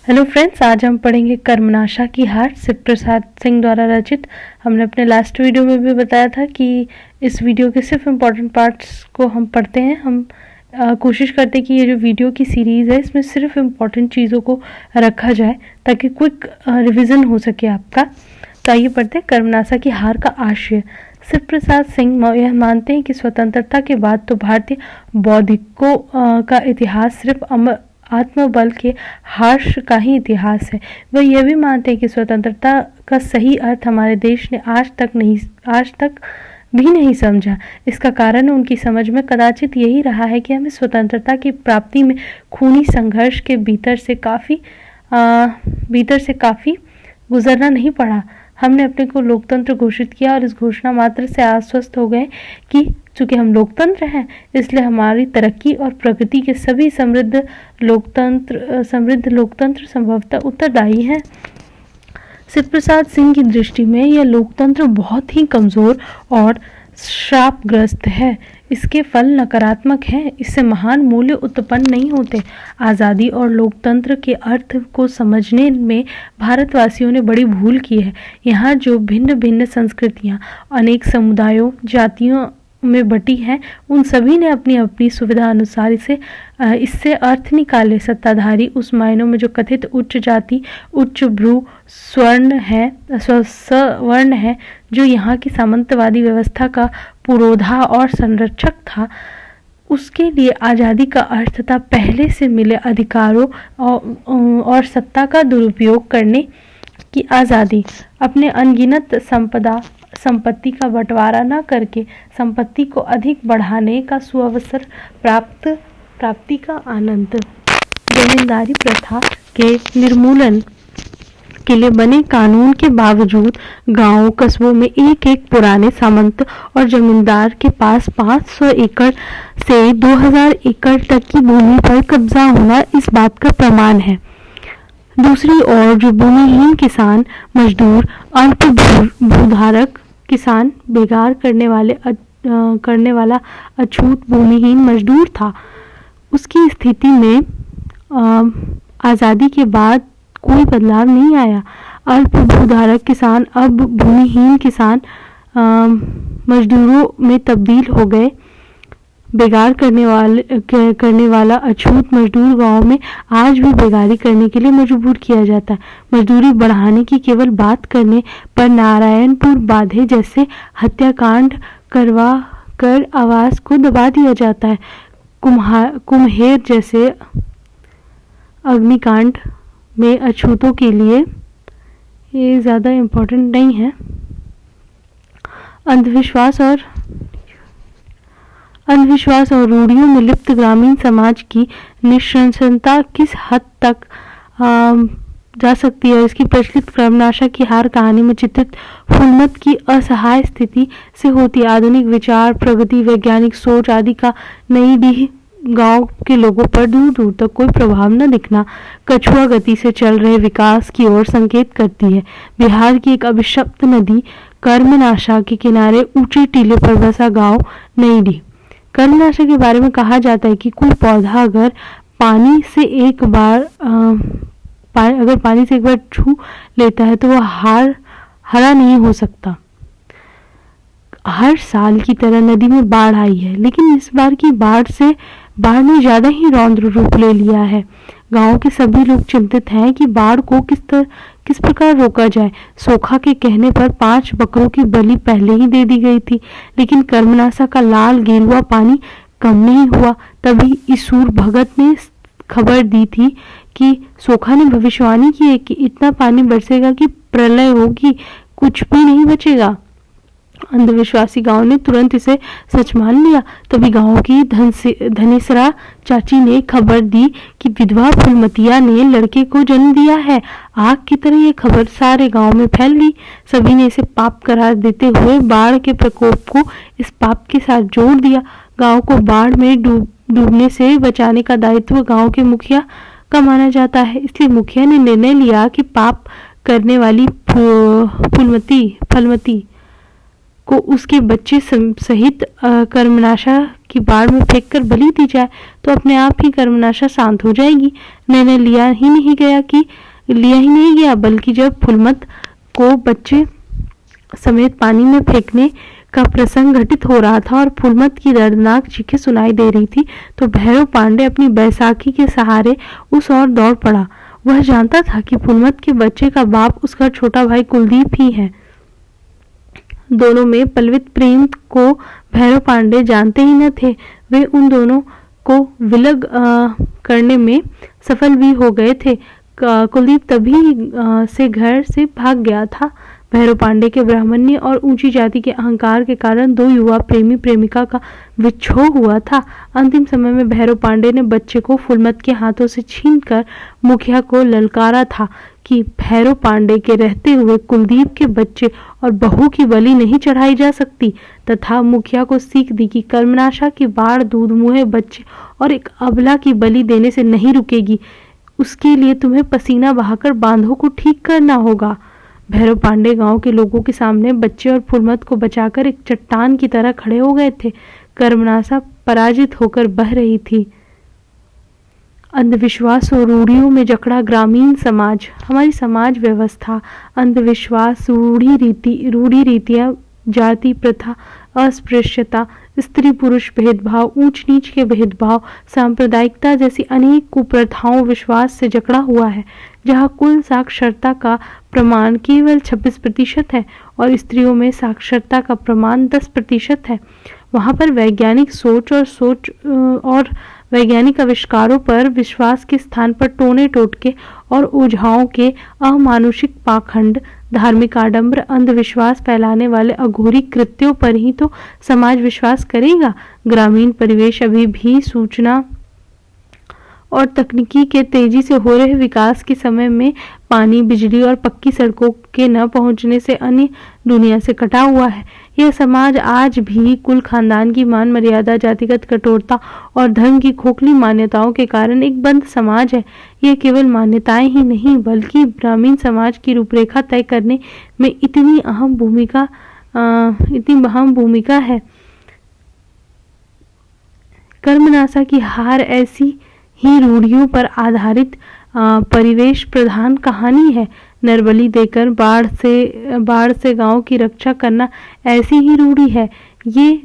Hello friends, आज हम पढ़ेंगे कर्मनाशा की हार शिव प्रसाद सिंह द्वारा रचित। हमने अपने लास्ट वीडियो में भी बताया था कि इस वीडियो के सिर्फ इम्पॉर्टेंट पार्ट्स को हम पढ़ते हैं। हम कोशिश करते हैं कि ये जो वीडियो की सीरीज़ है इसमें सिर्फ इम्पॉर्टेंट चीज़ों को रखा जाए ताकि क्विक रिवीजन हो सके आपका। तो आइए पढ़ते हैं कर्मनाशा की हार का आशय। शिव प्रसाद सिंह यह मानते हैं कि स्वतंत्रता के बाद तो भारतीय बौद्धिकों का इतिहास सिर्फ आत्मबल के हार्श का ही इतिहास है। वह यह भी मानते हैं कि स्वतंत्रता का सही अर्थ हमारे देश ने आज तक भी नहीं समझा। इसका कारण उनकी समझ में कदाचित यही रहा है कि हमें स्वतंत्रता की प्राप्ति में खूनी संघर्ष के भीतर से काफ़ी गुजरना नहीं पड़ा। हमने अपने को लोकतंत्र घोषित किया और इस घोषणा मात्र से आश्वस्त हो गए कि चूंकि हम लोकतंत्र हैं इसलिए हमारी तरक्की और प्रगति के सभी समृद्ध लोकतंत्र संभवतः उत्तरदायी हैं। शिव प्रसाद सिंह की दृष्टि में यह लोकतंत्र बहुत ही कमज़ोर और श्रापग्रस्त है। इसके फल नकारात्मक हैं। इससे महान मूल्य उत्पन्न नहीं होते। आज़ादी और लोकतंत्र के अर्थ को समझने में भारतवासियों ने बड़ी भूल की है। यहाँ जो भिन्न भिन्न संस्कृतियाँ अनेक समुदायों जातियों में बटी हैं, उन सभी ने अपनी अपनी सुविधा अनुसार इससे अर्थ निकाले। सत्ताधारी उस मायनों में जो कथित उच्च जाति, उच्च भ्रू सवर्ण है, जो यहाँ की सामंतवादी व्यवस्था का पुरोधा और संरक्षक था, उसके लिए आज़ादी का अर्थ था पहले से मिले अधिकारों और सत्ता का दुरुपयोग करने की आज़ादी। अपने अनगिनत संपत्ति का बंटवारा न करके संपत्ति को अधिक बढ़ाने का सुअवसर प्राप्ति का आनंद। जमींदारी प्रथा के निर्मूलन के लिए बने कानून के बावजूद गांवों कस्बों में एक पुराने सामंत और जमींदार के पास 500 एकड़ से 2000 एकड़ तक की भूमि पर कब्जा होना इस बात का प्रमाण है। दूसरी ओर जो भूमिहीन किसान, मजदूर, अल्प भूधारक किसान, बेगार करने वाला अछूत भूमिहीन मजदूर था, उसकी स्थिति में आज़ादी के बाद कोई बदलाव नहीं आया। अल्प भूधारक किसान अब भूमिहीन किसान मजदूरों में तब्दील हो गए। बेगार करने वाला अछूत मजदूर गांव में आज भी बेगारी करने के लिए मजबूर किया जाता है। मजदूरी बढ़ाने की केवल बात करने पर नारायणपुर बाधे जैसे हत्याकांड करवा कर आवाज को दबा दिया जाता है। कुम्हेर जैसे अग्निकांड में अछूतों के लिए ये ज़्यादा इम्पोर्टेंट नहीं है। अंधविश्वास और रूढ़ियों में लिप्त ग्रामीण समाज की निःशंसता किस हद तक जा सकती है, इसकी प्रचलित कर्मनाशा की हार कहानी में चित्रित फुलमत की असहाय स्थिति से होती है। आधुनिक विचार, प्रगति, वैज्ञानिक सोच आदि का नई डीह गांव के लोगों पर दूर दूर तक कोई प्रभाव न दिखना कछुआ गति से चल रहे विकास की ओर संकेत करती है। बिहार की एक अभिशप्त नदी कर्मनाशा के किनारे ऊंचे टीले पर बसा गांव नईडीह। कर्मनाशा के बारे में कहा जाता है कि कोई पौधा अगर पानी से एक बार छू लेता है तो वह हरा नहीं हो सकता। हर साल की तरह नदी में बाढ़ आई है, लेकिन इस बार की बाढ़ ने ज्यादा ही रौद्र रूप ले लिया है। गांव के सभी लोग चिंतित हैं कि बाढ़ को किस प्रकार रोका जाए। सोखा के कहने पर 5 बकरों की बलि पहले ही दे दी गई थी, लेकिन कर्मनाशा का लाल गेरुआ पानी कम नहीं हुआ। तभी ईसूर भगत ने खबर दी थी कि सोखा ने भविष्यवाणी की है कि इतना पानी बरसेगा कि प्रलय होगी, कुछ भी नहीं बचेगा। अंधविश्वासी गांव ने तुरंत इसे सच मान लिया। तभी गांव की धनेसरा चाची ने खबर दी कि विधवा फुलमतिया ने लड़के को जन्म दिया है। आग की तरह ये खबर सारे गांव में फैल गई। सभी ने इसे पाप करार देते हुए बाढ़ के प्रकोप को इस पाप के साथ जोड़ दिया। गांव को बाढ़ में डूबने से बचाने का दायित्व गांव के मुखिया का माना जाता है। इसलिए मुखिया ने निर्णय लिया कि पाप करने वाली फलमती को उसके बच्चे सहित कर्मनाशा कि बाढ़ में फेंककर बलि दी जाए तो अपने आप ही कर्मनाशा शांत हो जाएगी। निर्णय लिया ही नहीं गया, बल्कि जब फुलमत को बच्चे समेत पानी में फेंकने का प्रसंग घटित हो रहा था और फुलमत की दर्दनाक चीखें सुनाई दे रही थी, तो भैरव पांडे अपनी बैसाखी के सहारे उस ओर दौड़ पड़ा। वह जानता था कि फुलमत के बच्चे का बाप उसका छोटा भाई कुलदीप ही है। दोनों में पल्वित प्रेम को भैरव पांडे जानते ही न थे। वे उन दोनों को विलग करने में सफल भी हो गए थे। कुलदीप तभी से घर से भाग गया था। भैरव पांडे के ब्राह्मण्य और ऊंची जाति के अहंकार के कारण दो युवा प्रेमी प्रेमिका का विच्छोह हुआ था। अंतिम समय में भैरव पांडे ने बच्चे को फुलमत के हाथों से छीनकर मुखिया को ललकारा था कि भैरव पांडे के रहते हुए कुलदीप के बच्चे और बहू की बलि नहीं चढ़ाई जा सकती, तथा मुखिया को सीख दी कि कर्मनाशा की बाढ़ दूध मुहे बच्चे और एक अबला की बलि देने से नहीं रुकेगी। उसके लिए तुम्हें पसीना बहाकर बांधों को ठीक करना होगा। भैरव पांडे गांव के लोगों के सामने बच्चे और फुलमत को बचाकर एक चट्टान की तरह खड़े हो गए थे। कर्मनाशा पराजित होकर बह रही थी। अंधविश्वास और रूढ़ियों में जकड़ा ग्रामीण समाज, हमारी समाज व्यवस्था, अंधविश्वास, रूढ़ी रीतियां, जाति प्रथा, अस्पृश्यता, स्त्री पुरुष भेदभाव, ऊंच नीच के भेदभाव, सांप्रदायिकता जैसी अनेक कुप्रथाओं विश्वास से जकड़ा हुआ है। जहाँ कुल साक्षरता का प्रमाण केवल 26% है और स्त्रियों में साक्षरता का प्रमाण 10% है, वहाँ पर वैज्ञानिक सोच और वैज्ञानिक आविष्कारों पर विश्वास के स्थान पर टोने टोटके और ओझाओं के अमानुषिक पाखंड, धार्मिक आडंबर, अंधविश्वास फैलाने वाले अघोरी कृत्यों पर ही तो समाज विश्वास करेगा। ग्रामीण परिवेश अभी भी सूचना और तकनीकी के तेजी से हो रहे विकास के समय में पानी, बिजली और पक्की सड़कों के न पहुंचने से अन्य दुनिया से कटा हुआ है। यह समाज आज भी कुल खानदान की मान मर्यादा, जातिगत कठोरता और धर्म की खोखली मान्यताओं के कारण एक बंद समाज है। यह केवल मान्यताएं ही नहीं बल्कि ग्रामीण समाज की रूपरेखा तय करने में इतनी अहम भूमिका है। कर्मनाशा की हार ऐसी ही रूढ़ियों पर आधारित परिवेश प्रधान कहानी है। नरबली देकर बाढ़ से गांव की रक्षा करना ऐसी ही रूढ़ी है। ये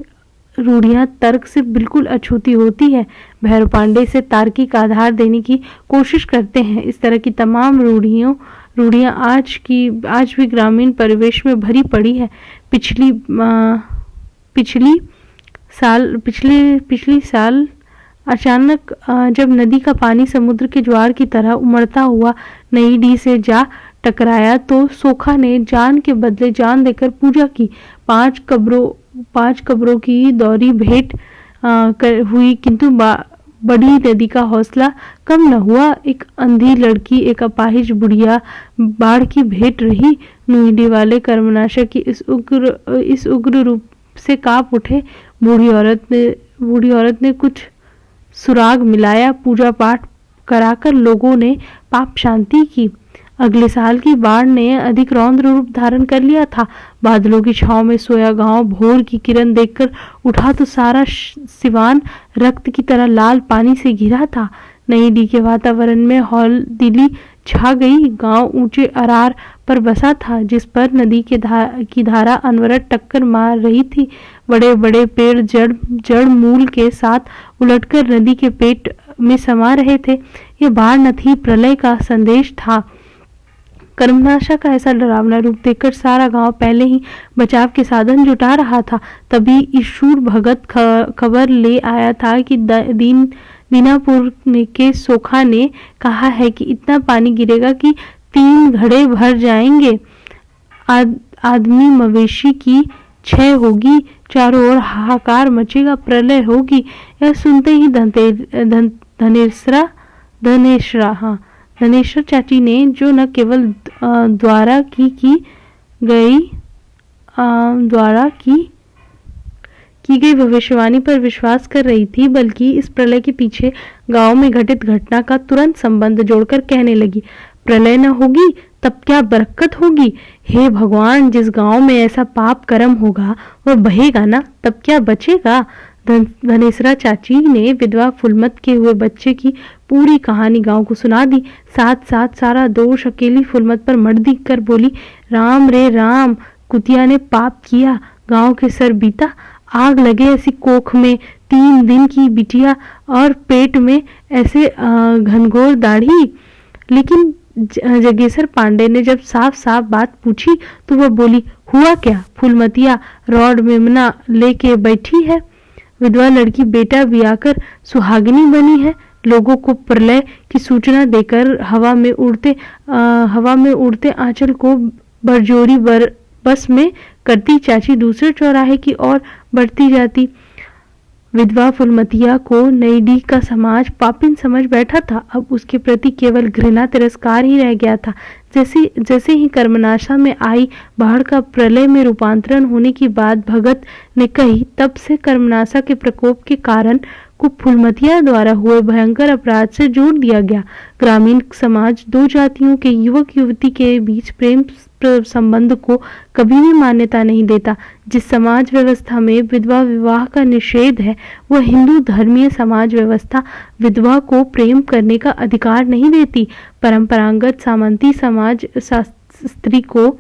रूढ़ियां तर्क से बिल्कुल अछूती होती है। भैरव पांडे से तार्किक आधार देने की कोशिश करते हैं। इस तरह की तमाम रूढ़ियां आज भी ग्रामीण परिवेश में भरी पड़ी है। पिछली साल अचानक जब नदी का पानी समुद्र के ज्वार की तरह उमड़ता हुआ नई डी से जा टकराया तो सोखा ने जान के बदले जान देकर पूजा की। 5 कब्रों की दौरी भेंट हुई, किंतु बड़ी नदी का हौसला कम न हुआ। एक अंधी लड़की, एक अपाहिज बुढ़िया बाढ़ की भेंट रही। नुईडी वाले कर्मनाशा की इस उग्र रूप से कांप उठे। बूढ़ी औरत ने कुछ सुराग मिलाया। पूजा पाठ कराकर लोगों ने पाप शांति की। अगले साल की बाढ़ ने अधिक रौद्र रूप धारण कर लिया था। बादलों की छांव में सोया गांव भोर की किरण देखकर उठा तो सारा सिवान रक्त की तरह लाल पानी से घिरा था। नई डी के वातावरण में हौलदिली छा गई। गांव ऊंचे अरार पर बसा था जिस पर नदी की धारा अनवरत टक्कर मार रही थी। बड़े बड़े पेड़ जड़ मूल के साथ उलटकर नदी के पेट में समा रहे थे। यह बाढ़ न थी, प्रलय का संदेश था। कर्मनाशा का ऐसा डरावना रूप देखकर सारा गांव पहले ही बचाव के साधन जुटा रहा था। तभी ईशूर भगत खबर ले आया था कि दीनापुर के सोखा ने कहा है कि इतना पानी गिरेगा कि 3 घड़े भर जाएंगे। आदमी मवेशी की क्षय होगी, चारों ओर हाहाकार मचेगा, प्रलय होगी। यह सुनते ही धनेश्वर चाची ने, जो न केवल द्वारा की गई भविष्यवाणी पर विश्वास कर रही थी, बल्कि इस प्रलय के पीछे गांव में घटित घटना का तुरंत संबंध जोड़कर कहने लगी, प्रलय न होगी तब क्या बरकत होगी। हे भगवान, जिस गांव में ऐसा पाप कर्म होगा वह बहेगा ना, तब क्या बचेगा। धनेसरा चाची ने विधवा फुलमत के हुए बच्चे की पूरी कहानी गांव को सुना दी। साथ साथ सारा दोष अकेली फुलमत पर मढ़ दी कर बोली, राम रे राम, कुतिया ने पाप किया, गांव के सर बीता। आग लगे ऐसी कोख में 3 दिन की बिटिया और पेट में ऐसे घनघोर दाढ़ी। लेकिन जगेसर पांडे ने जब साफ साफ बात पूछी तो वह बोली, हुआ क्या? फूलमतिया रॉड मेमना लेके बैठी है। विधवा लड़की बेटा ब्याकर सुहागिनी बनी है। लोगों को प्रलय की सूचना देकर हवा में उड़ते आंचल को बरजोरी बस में करती चाची दूसरे चौराहे की ओर बढ़ती जाती। विधवा फुलमतिया को नईडी का समाज पापिन समझ बैठा था। अब उसके प्रति केवल घृणा तिरस्कार ही रह गया था। जैसे ही कर्मनाशा में आई बाढ़ का प्रलय में रूपांतरण होने की बात भगत ने कही, तब से कर्मनाशा के प्रकोप के कारण को फुलमतिया द्वारा हुए भयंकर अपराध से जोड़ दिया गया। ग्रामीण समाज 2 जातियों के युवक युवती के बीच प्रेम संबंध को कभी भी मान्यता नहीं देता। जिस समाज व्यवस्था में विधवा विवाह का निषेध है, वह हिंदू धर्मीय समाज व्यवस्था विधवा को प्रेम करने का अधिकार नहीं देती। परंपरागत सामंती समाज स्त्री को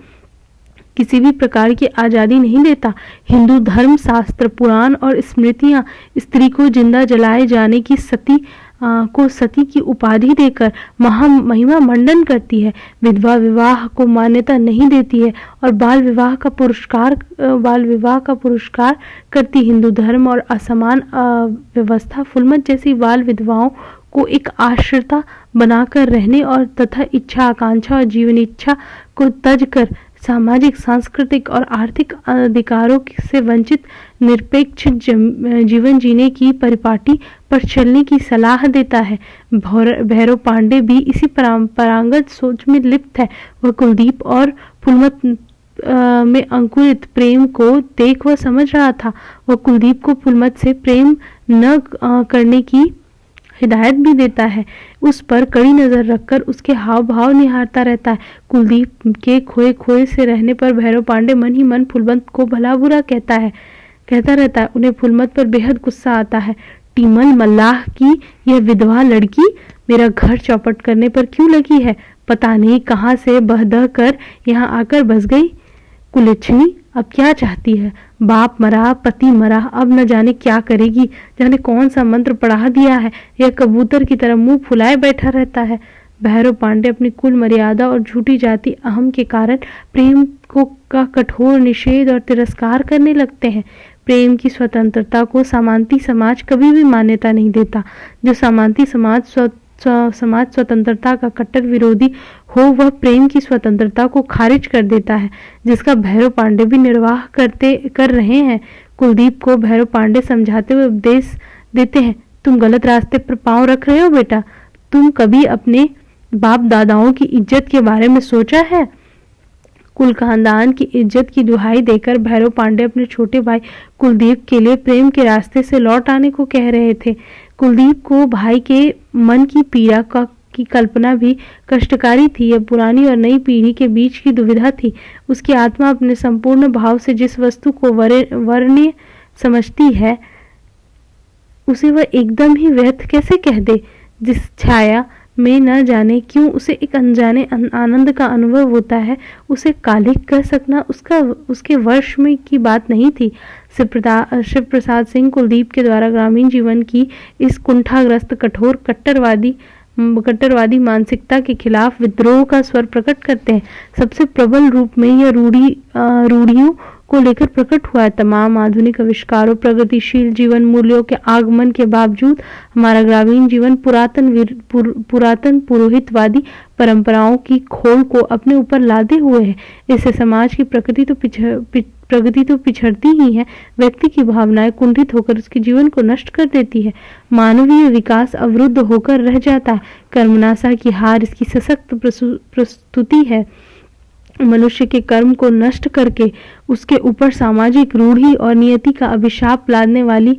किसी भी प्रकार की आज़ादी नहीं देता। हिंदू धर्म शास्त्र, पुराण और स्मृतियां स्त्री को जिंदा जलाए जाने की सती की उपाधि देकर महिमा मंडन करती है। विधवा विवाह को मान्यता नहीं देती है और बाल विवाह का पुरस्कार करती। हिंदू धर्म और असमान व्यवस्था फुलमत जैसी बाल विधवाओं को एक आश्रिता बनाकर रहने और तथा इच्छा आकांक्षा और जीवन इच्छा को तज कर सामाजिक, सांस्कृतिक और आर्थिक अधिकारों से वंचित निरपेक्ष जीवन जीने की परिपाटी पर चलने की सलाह देता है। भैरव पांडे भी इसी परंपरागत सोच में लिप्त है। वह कुलदीप और फुलमत में अंकुरित प्रेम को देख वह समझ रहा था। वह कुलदीप को फुलमत से प्रेम न करने की हिदायत भी देता है। उस पर कड़ी नजर रखकर उसके हाव भाव निहारता रहता है। कुलदीप के खोए से रहने पर भैरव पांडे मन ही मन फुलमत को भला बुरा कहता रहता है। उन्हें फुलमत पर बेहद गुस्सा आता है। टीमल मल्लाह की यह विधवा लड़की मेरा घर चौपट करने पर क्यों लगी है? पता नहीं कहाँ से बह कर यहाँ आकर बस गई। कुलच्छनी अब क्या चाहती है? बाप मरा, पति मरा, अब न जाने क्या करेगी। जाने कौन सा मंत्र पढ़ा दिया है। यह कबूतर की तरह मुंह फुलाए बैठा रहता है। भैरव पांडे अपनी कुल मर्यादा और झूठी जाति अहम के कारण प्रेम का कठोर निषेध और तिरस्कार करने लगते हैं। प्रेम की स्वतंत्रता को सामंती समाज कभी भी मान्यता नहीं देता। जो सामंती समाज स्वतंत्रता का कट्टर विरोधी हो, वह प्रेम की स्वतंत्रता को खारिज कर देता है, जिसका भैरव पांडे भी निर्वाह कर रहे हैं। कुलदीप को भैरव पांडे समझाते हुए उपदेश देते हैं, तुम गलत रास्ते पर पांव रख रहे हो बेटा। तुम कभी अपने बाप दादाओं की इज्जत के बारे में सोचा है? कुल खानदान की इज्जत की दुहाई देकर भैरव पांडे अपने छोटे भाई कुलदीप के लिए प्रेम के रास्ते से लौट आने को कह रहे थे। कुलदीप को भाई के मन की पीड़ा की कल्पना भी कष्टकारी थी। यह पुरानी और नई पीढ़ी के बीच की दुविधा थी। उसकी आत्मा अपने संपूर्ण भाव से जिस वस्तु को वर्ण्य समझती है, उसे वह एकदम ही व्यर्थ कैसे कह दे? जिस छाया में न जाने क्यों उसे एक अनजाने आनंद का अनुभव होता है, उसे कालिक कह सकना उसके वर्ष में की बात नहीं थी। शिव प्रसाद सिंह कुलदीप के द्वारा ग्रामीण जीवन की इस कुंठाग्रस्त कठोर कट्टरवादी मानसिकता के खिलाफ विद्रोह का स्वर प्रकट करते हैं। सबसे प्रबल रूप में यह रूढ़ियों को लेकर प्रकट हुआ है। तमाम आधुनिक आविष्कारों, प्रगतिशील जीवन मूल्यों के आगमन के बावजूद हमारा ग्रामीण जीवन पुरातन पुरोहितवादी परंपराओं की खोल को अपने ऊपर लादे हुए है। इससे समाज की प्रगति तो पिछड़ती ही है, व्यक्ति की भावनाएं कुंठित होकर उसके जीवन को नष्ट कर देती है। मानवीय विकास अवरुद्ध होकर रह जाता है। कर्मनाशा की हार इसकी सशक्त प्रस्तुति है। मनुष्य के कर्म को नष्ट करके उसके ऊपर सामाजिक रूढ़ी और नियति का अभिशाप लादने वाली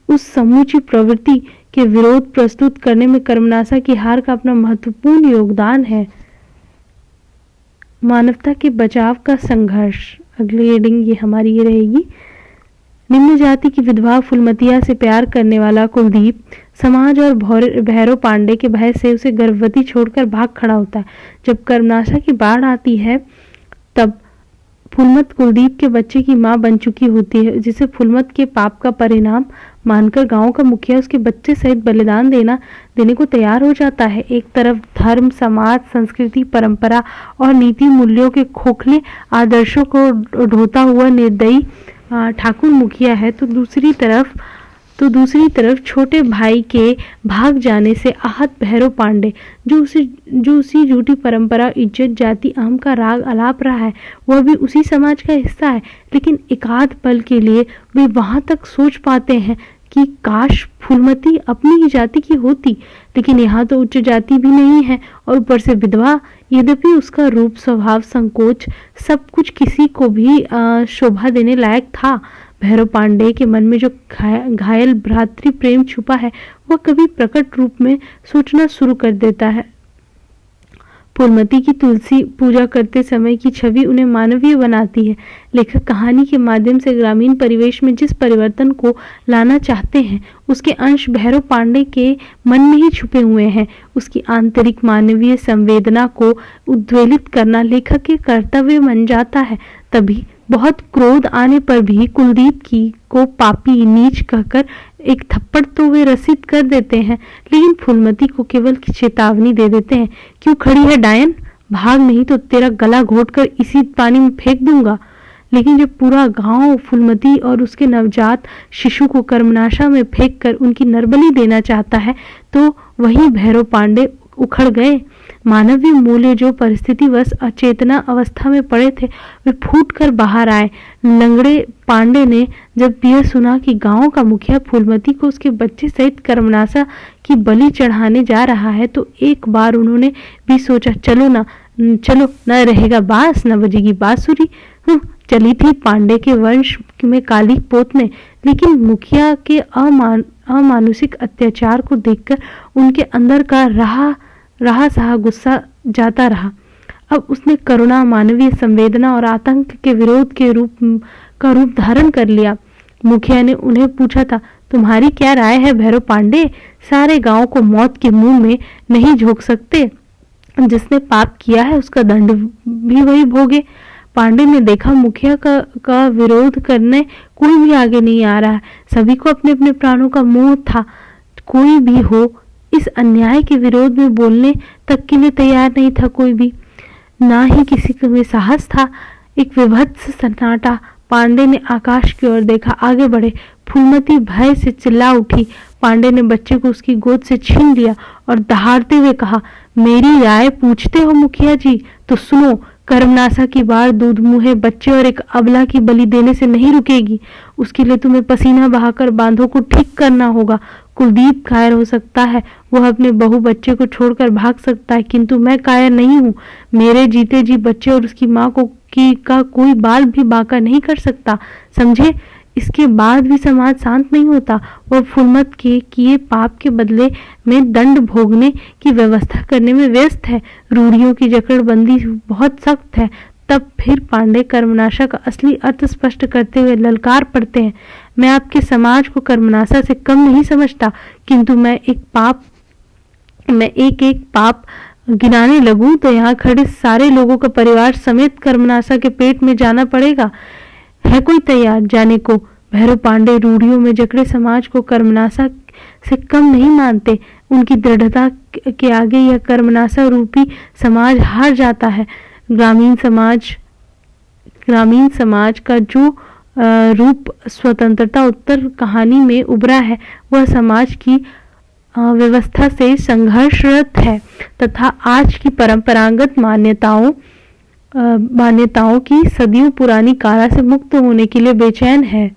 उस समूची प्रवृत्ति के विरोध प्रस्तुत करने में कर्मनाशा की हार का अपना महत्वपूर्ण योगदान है। मानवता के बचाव का संघर्ष, अगली रीडिंग ये हमारी ये रहेगी। निम्न जाति की विधवा फूलमतिया से प्यार करने वाला कुलदीप समाज और भैरव पांडे के भय से उसे गर्भवती छोड़कर भाग खड़ा होता है। जब कर्मनाशा की बाढ़ आती है तब फूलमत कुलदीप के बच्चे की मां बन चुकी होती है, जिसे फूलमत के पाप का परिणाम मानकर गांव का मुखिया उसके बच्चे सहित बलिदान देने को तैयार हो जाता है। एक तरफ धर्म, समाज, संस्कृति, परंपरा और नीति मूल्यों के खोखले आदर्शों को ढोता हुआ निर्दयी ठाकुर मुखिया है, तो दूसरी तरफ छोटे भाई के भाग जाने से आहत भैरव पांडे, जो उसी झूठी परंपरा, इज्जत, जाति, अहम का राग अलाप रहा है, वह भी उसी समाज का हिस्सा है। लेकिन एकाध पल के लिए वे वहां तक सोच पाते हैं कि काश फूलमती अपनी ही जाति की होती, लेकिन यहाँ तो उच्च जाति भी नहीं है और ऊपर से विधवा। यद्यपि उसका रूप, स्वभाव, संकोच सब कुछ किसी को भी शोभा देने लायक था, भैरव पांडे के मन में जो घायल भ्रातृ प्रेम छुपा है वह कभी प्रकट रूप में सोचना शुरू कर देता है। फूलमती की तुलसी पूजा करते समय की छवि उन्हें मानवीय बनाती है। लेखक कहानी के माध्यम से ग्रामीण परिवेश में जिस परिवर्तन को लाना चाहते हैं उसके अंश भैरव पांडे के मन में ही छुपे हुए हैं। उसकी आंतरिक मानवीय संवेदना को उद्वेलित करना लेखक के कर्तव्य बन जाता है। तभी बहुत क्रोध आने पर भी कुलदीप को पापी, नीच कहकर एक थप्पड़ तो वे रसीद कर देते हैं, लेकिन फूलमती को केवल चेतावनी दे देते हैं, क्यों खड़ी है डायन, भाग नहीं तो तेरा गला घोटकर इसी पानी में फेंक दूंगा। लेकिन जब पूरा गांव फूलमती और उसके नवजात शिशु को कर्मनाशा में फेंक कर उनकी नरबली देना चाहता है तो वही भैरव पांडे उखड़ गए। मानवीय मूल्य जो परिस्थितिवश अचेतना अवस्था में पड़े थे वे फूट कर बाहर आए। लंगड़े पांडे ने जब यह सुना कि गांव का मुखिया फूलमती को उसके बच्चे सहित कर्मनाशा की बलि चढ़ाने जा रहा है तो एक बार उन्होंने भी सोचा, चलो न रहेगा बांस न बजेगी बांसुरी। चली थी पांडे के वंश में काली पोतने, लेकिन मुखिया के अमानुषिक अत्याचार को देखकर उनके अंदर का रहा सहा गुस्सा जाता रहा। अब उसने करुणा, मानवीय संवेदना और आतंक के विरोध के रूप धारण कर लिया। मुखिया ने उन्हें पूछा था, तुम्हारी क्या राय है भैरव पांडे? सारे गांव को मौत के मुंह में नहीं झोंक सकते, जिसने पाप किया है उसका दंड भी वही भोगे। पांडे ने देखा मुखिया का विरोध करने कोई भी आगे नहीं आ रहा है। सभी को अपने अपने प्राणों का मोह था। कोई भी हो इस अन्याय के विरोध में बोलने तक के लिए तैयार नहीं था कोई भी, ना ही किसी में साहस था। एक विभत्स सन्नाटा। पांडे ने आकाश की ओर देखा, आगे बढ़े। फूलमती भय से चिल्ला उठी। पांडे ने बच्चे को उसकी गोद से छीन लिया और दहाड़ते हुए कहा, मेरी राय पूछते हो मुखिया जी तो सुनो, कर्मनाशा की बाढ़ दूध मुहे बच्चे और एक अबला की बलि देने से नहीं रुकेगी। उसके लिए तुम्हें पसीना बहाकर बांधों को ठीक करना होगा। कुलदीप कायर हो सकता है, वह अपने बहू बच्चे को छोड़कर भाग सकता है, किंतु मैं कायर नहीं हूँ। मेरे जीते जी बच्चे और उसकी माँ का कोई बाल भी बांका नहीं कर सकता, समझे? इसके बाद भी समाज शांत नहीं होता। वह फूलमत के किए पाप के बदले में दंड भोगने की व्यवस्था करने में व्यस्त है। रूढ़ियों की जकड़बंदी बहुत सख्त है। तब फिर पांडे कर्मनाशा का असली अर्थ स्पष्ट करते हुए ललकार पड़ते हैं, मैं आपके समाज को कर्मनाशा से कम नहीं समझता, किंतु मैं एक एक पाप गिनाने लगूं तो यहाँ खड़े सारे लोगों का परिवार समेत कर्मनाशा के पेट में जाना पड़ेगा। है कोई तैयार जाने को? भैरव पांडे रूढ़ियों में जकड़े समाज को कर्मनाशा से कम नहीं मानते। उनकी दृढ़ता के आगे यह कर्मनाशा रूपी समाज हार जाता है। ग्रामीण समाज का जो रूप स्वतंत्रता उत्तर कहानी में उभरा है वह समाज की व्यवस्था से संघर्षरत है तथा आज की परंपरागत मान्यताओं की सदियों पुरानी कारा से मुक्त होने के लिए बेचैन है।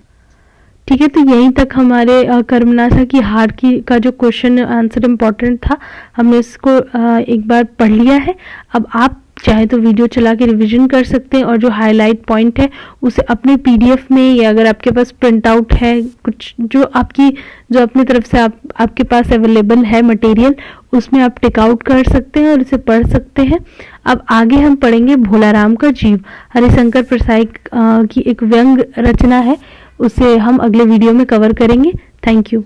ठीक है, तो यहीं तक हमारे कर्मनाशा की हार का जो क्वेश्चन आंसर इम्पोर्टेंट था हमने इसको एक बार पढ़ लिया है। अब आप चाहे तो वीडियो चला के रिवीजन कर सकते हैं और जो हाईलाइट पॉइंट है उसे अपने पीडीएफ में या अगर आपके पास प्रिंट आउट है कुछ जो अपनी तरफ से आपके पास अवेलेबल है मटेरियल उसमें आप टिक आउट कर सकते हैं और इसे पढ़ सकते हैं। अब आगे हम पढ़ेंगे भोलाराम का जीव। हरिशंकर परसाई की एक व्यंग रचना है, उसे हम अगले वीडियो में कवर करेंगे। Thank you.